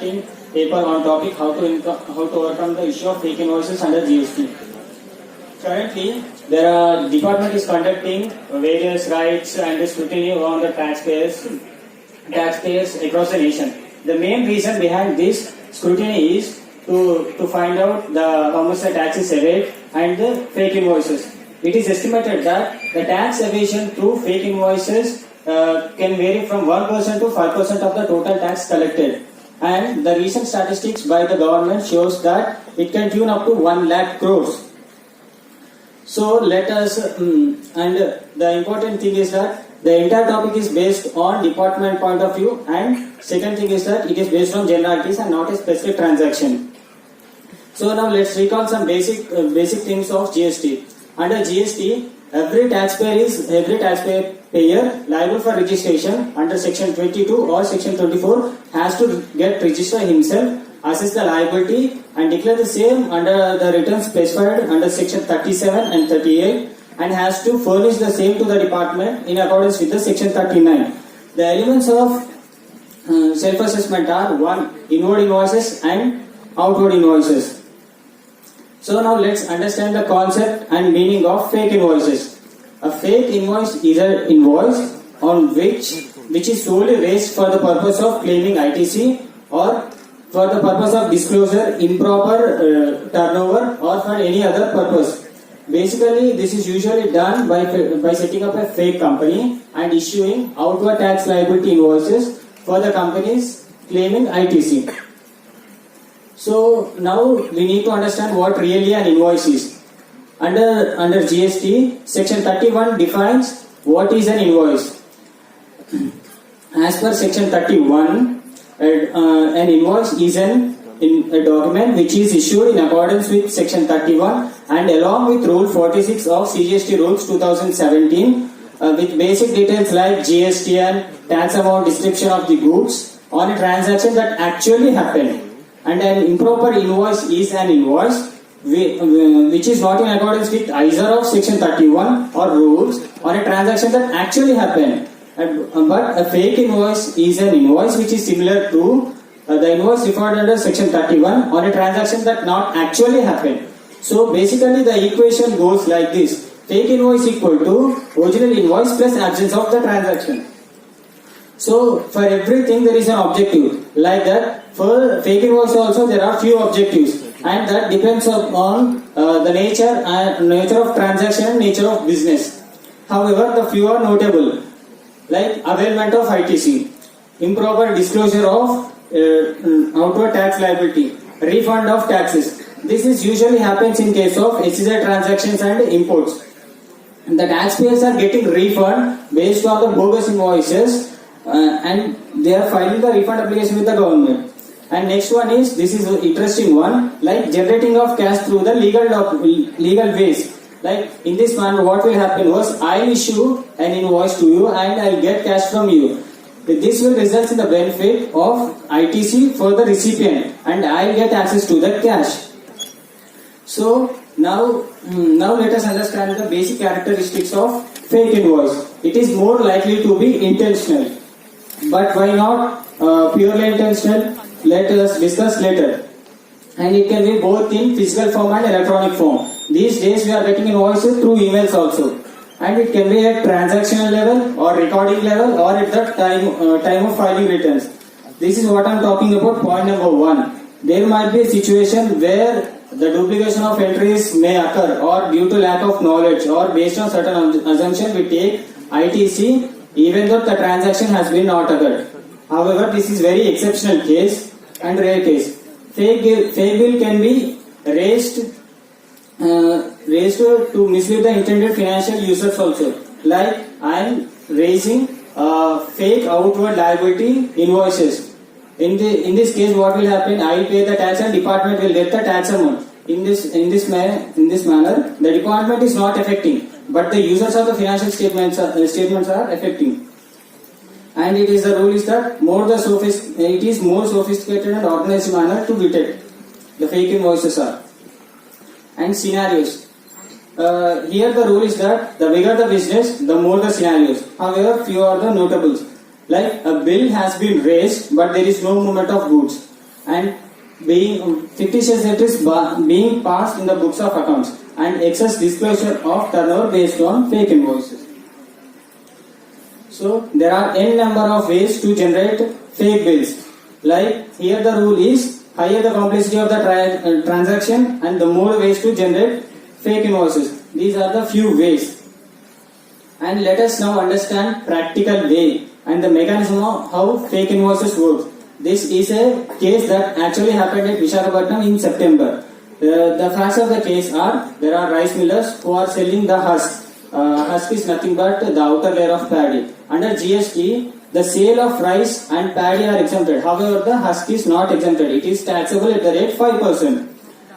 presenting paper on topic how to overcome the issue of fake invoices under GST. Currently, the department is conducting various rights and scrutiny on the taxpayers across the nation. The main reason behind this scrutiny is to find out how much the tax is evaded and the fake invoices. It is estimated that the tax evasion through fake invoices can vary from 1% to 5% of the total tax collected. And the recent statistics by the government shows that it can tune up to 1 lakh crores. So let us, and the important thing is that the entire topic is based on department point of view, and second thing is that it is based on generalities and not a specific transaction. So now let's recall some basic things of GST. Under GST, every taxpayer liable for registration under section 22 or section 24 has to get registered himself, assess the liability and declare the same under the returns specified under section 37 and 38, and has to furnish the same to the department in accordance with the section 39. The elements of self-assessment are 1. Inward invoices and outward invoices. So now let's understand the concept and meaning of fake invoices. A fake invoice is an invoice on which is solely raised for the purpose of claiming ITC or for the purpose of disclosure, improper turnover, or for any other purpose. Basically, this is usually done by setting up a fake company and issuing outward tax liability invoices for the companies claiming ITC. So now we need to understand what really an invoice is. Under GST, section 31 defines what is an invoice. As per section 31, an invoice is a document which is issued in accordance with section 31 and along with rule 46 of CGST rules 2017 with basic details like GST and tax amount description of the goods on a transaction that actually happened. And an improper invoice is an invoice which is not in accordance with either of section 31 or rules on a transaction that actually happened. But a fake invoice is an invoice which is similar to the invoice referred under section 31 on a transaction that not actually happened. So basically the equation goes like this. Fake invoice equal to original invoice plus absence of the transaction. So for everything there is an objective. Like that, for fake invoice also there are few objectives, and that depends upon the nature of transaction and nature of business. However, the few are notable, like availment of ITC, improper disclosure of outward tax liability, refund of taxes. This is usually happens in case of SEZ transactions and imports. The taxpayers are getting refund based on the bogus invoices and they are filing the refund application with the government. And next one is, this is an interesting one, like generating of cash through the legal ways. Like in this manner, what will happen was, I will issue an invoice to you and I will get cash from you. This will result in the benefit of ITC for the recipient and I will get access to that cash. So now let us understand the basic characteristics of fake invoice. It is more likely to be intentional. But why not purely intentional? Let us discuss later. And it can be both in physical form and electronic form. These days we are getting invoices through emails also. And it can be at transactional level or recording level or at the time of filing returns. This is what I am talking about, point number 1. There might be a situation where the duplication of entries may occur, or due to lack of knowledge or based on certain assumption we take ITC even though the transaction has been not occurred. However, this is very exceptional case and rare case. Fake bill can be raised to mislead the intended financial users also. Like I am raising fake outward liability invoices. In this case, what will happen? I will pay the tax and department will get the tax amount. In this manner, the department is not affecting, but the users of the financial statements are affecting. And it is the rule is that it is more sophisticated and organized manner to detect the fake invoices are. And scenarios. Here the rule is that the bigger the business, the more the scenarios. However, few are the notables. Like a bill has been raised, but there is no movement of goods. and being fictitious debt is being passed in the books of accounts, and excess disclosure of turnover based on fake invoices. So there are n number of ways to generate fake bills. Like here the rule is higher the complexity of the transaction and the more ways to generate fake invoices. These are the few ways. And let us now understand practical way and the mechanism of how fake invoices work. This is a case that actually happened at Visakhapatnam in September. The facts of the case are there are rice millers who are selling the husk. Husk is nothing but the outer layer of paddy. Under GST, the sale of rice and paddy are exempted. However, the husk is not exempted. It is taxable at the rate 5%.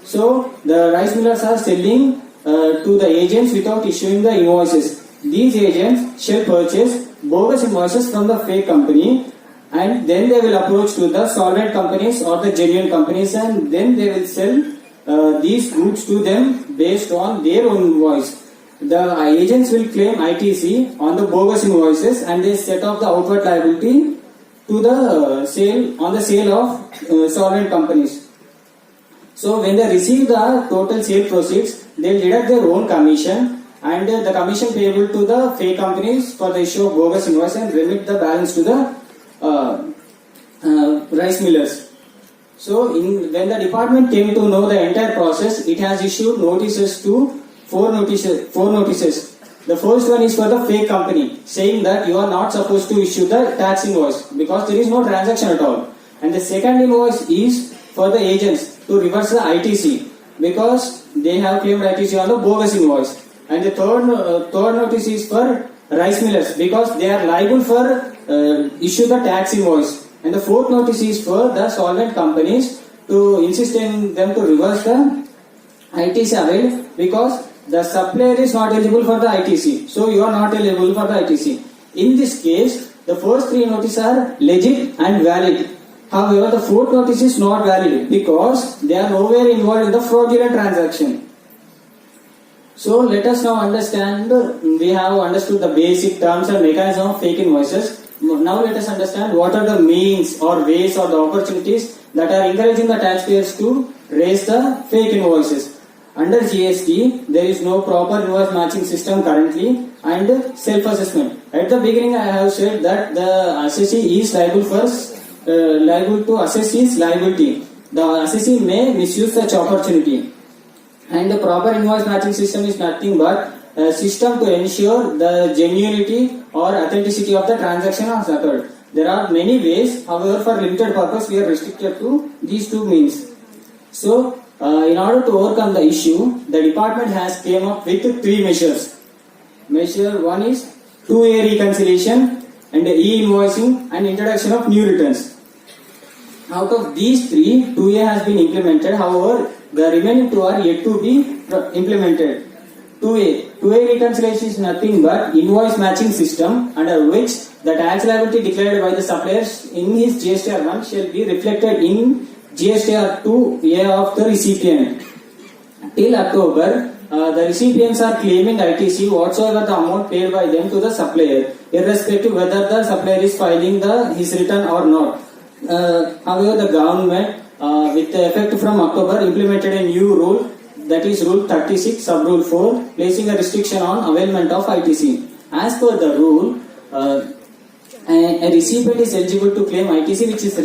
So, the rice millers are selling to the agents without issuing the invoices. These agents shall purchase bogus invoices from the fake company, and then they will approach to the solvent companies or the genuine companies, and then they will sell these goods to them based on their own invoice. The agents will claim ITC on the bogus invoices, and they set off the outward liability to the sale of solvent companies. So when they receive the total sale proceeds, they will deduct their own commission, and the commission payable to the fake companies for the issue of bogus invoice, and remit the balance to the rice millers. So when the department came to know the entire process, it has issued four notices. The first one is for the fake company, saying that you are not supposed to issue the tax invoice because there is no transaction at all. And the second invoice is for the agents to reverse the ITC because they have claimed ITC on the bogus invoice. And the third notice is for rice millers because they are liable for issue the tax invoice. And the fourth notice is for the solvent companies to insist in them to reverse the ITC availed because the supplier is not eligible for the ITC. So you are not eligible for the ITC. In this case, the first three notices are legit and valid. However, the fourth notice is not valid because they are nowhere involved in the fraudulent transaction. So let us now understand, we have understood the basic terms and mechanism of fake invoices. Now let us understand what are the means or ways or the opportunities that are encouraging the taxpayers to raise the fake invoices. Under GST, there is no proper invoice matching system currently and self-assessment. At the beginning, I have said that the assessee is liable to assess his liability. The assessee may misuse such opportunity. And the proper invoice matching system is nothing but a system to ensure the genuinity or authenticity of the transaction has occurred. There are many ways, however, for limited purpose, we are restricted to these two means. So, in order to overcome the issue, the department has came up with three measures. Measure 1 is 2A reconciliation and e-invoicing and introduction of new returns. Out of these three, 2A has been implemented. However, the remaining two are yet to be implemented. 2A reconciliation is nothing but invoice matching system under which the tax liability declared by the suppliers in his GSTR 1 shall be reflected in GSTR 2A of the recipient. Till October, the recipients are claiming ITC whatsoever the amount paid by them to the supplier, irrespective whether the supplier is filing his return or not. However, the government, with effect from October, implemented a new rule, that is Rule 36, Sub Rule 4, placing a restriction on availment of ITC. As per the rule, a recipient is eligible to claim ITC which is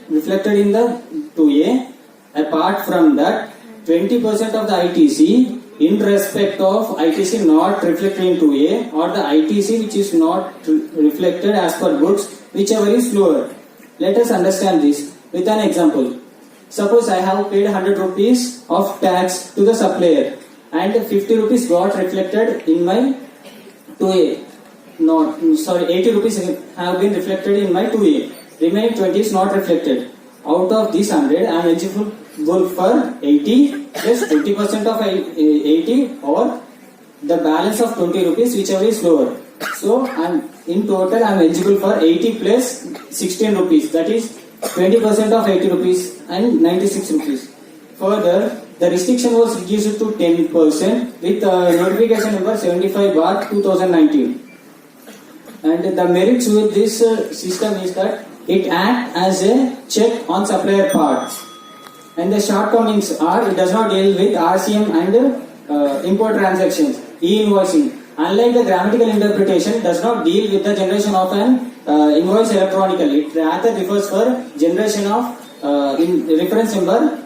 reflected in the 2A. Apart from that, 20% of the ITC in respect of ITC not reflected in 2A or the ITC which is not reflected as per goods, whichever is lower. Let us understand this with an example. Suppose I have paid 100 rupees of tax to the supplier and 50 rupees got reflected in my 2A. 80 rupees have been reflected in my 2A. Remaining 20 is not reflected. Out of this 100, I am eligible for 80 plus 20% of 80 or the balance of 20 rupees, whichever is lower. So, in total, I am eligible for 80 plus 16 rupees. That is 20% of 80 rupees and 96 rupees. Further, the restriction was reduced to 10% with notification number 75/2019. And the merits with this system is that it acts as a check on supplier part. And the shortcomings are, it does not deal with RCM and import transactions, e-invoicing. Unlike the grammatical interpretation, does not deal with the generation of an invoice electronically. It rather refers for generation of reference number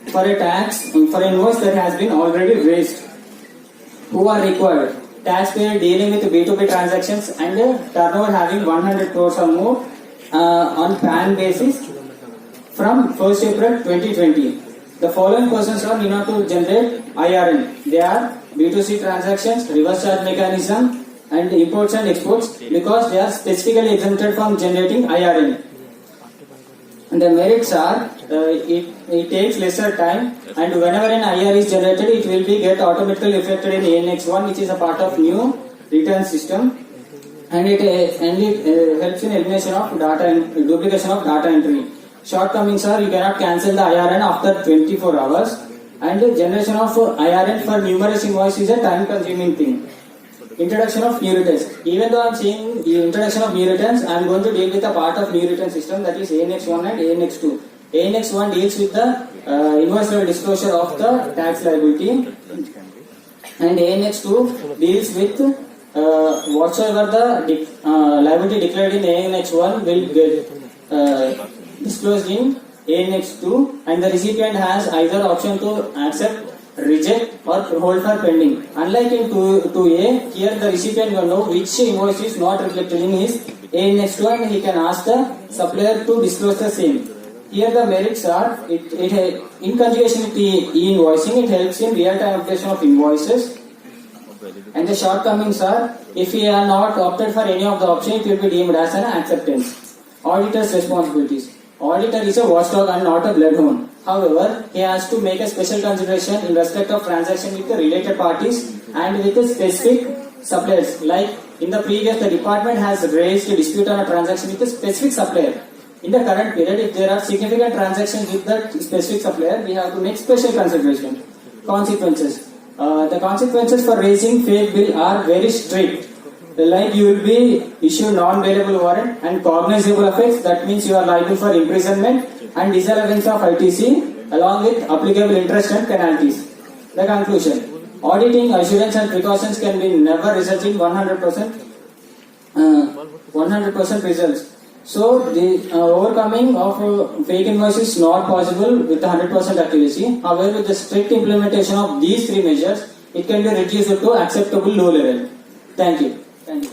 for a tax, for an invoice that has been already raised. Who are required? Taxpayer dealing with B2B transactions and turnover having 100 crores or more on PAN basis from 1st April 2020. The following persons are need not to generate IRN. They are B2C transactions, reverse charge mechanism, and imports and exports, because they are specifically exempted from generating IRN. And the merits are, it takes lesser time, and whenever an IR is generated, it will be get automatically reflected in ANX1, which is a part of new return system, and it helps in elimination of data and duplication of data entry. Shortcomings are, you cannot cancel the IRN after 24 hours, and the generation of IRN for numerous invoices is a time consuming thing. Introduction of new returns. Even though I am saying the introduction of new returns, I am going to deal with a part of new return system, that is ANX1 and ANX2. ANX1 deals with the invoice level disclosure of the tax liability, and ANX2 deals with whatsoever the liability declared in ANX1 will get disclosed in ANX2, and the recipient has either option to accept, reject, or hold for pending. Unlike in 2A, here the recipient will know which invoice is not reflected in his ANX2, and he can ask the supplier to disclose the same. Here the merits are, in conjugation with e-invoicing, it helps in real-time updation of invoices. And the shortcomings are, if we are not opted for any of the options, it will be deemed as an acceptance. Auditor's responsibilities. Auditor is a watchdog and not a bloodhound. However, he has to make a special consideration in respect of transaction with the related parties and with the specific suppliers. Like in the previous, the department has raised a dispute on a transaction with a specific supplier. In the current period, if there are significant transactions with that specific supplier, we have to make special consideration. Consequences. The consequences for raising fake bill are very strict. Like you will be issued non-bailable warrant and cognizable offence, that means you are liable for imprisonment and disallowance of ITC along with applicable interest and penalties. The conclusion. Auditing assurance and precautions can be never result in 100% results. So the overcoming of fake invoice is not possible with 100% accuracy. However, with the strict implementation of these three measures, it can be reduced to acceptable low level. Thank you. Thank you.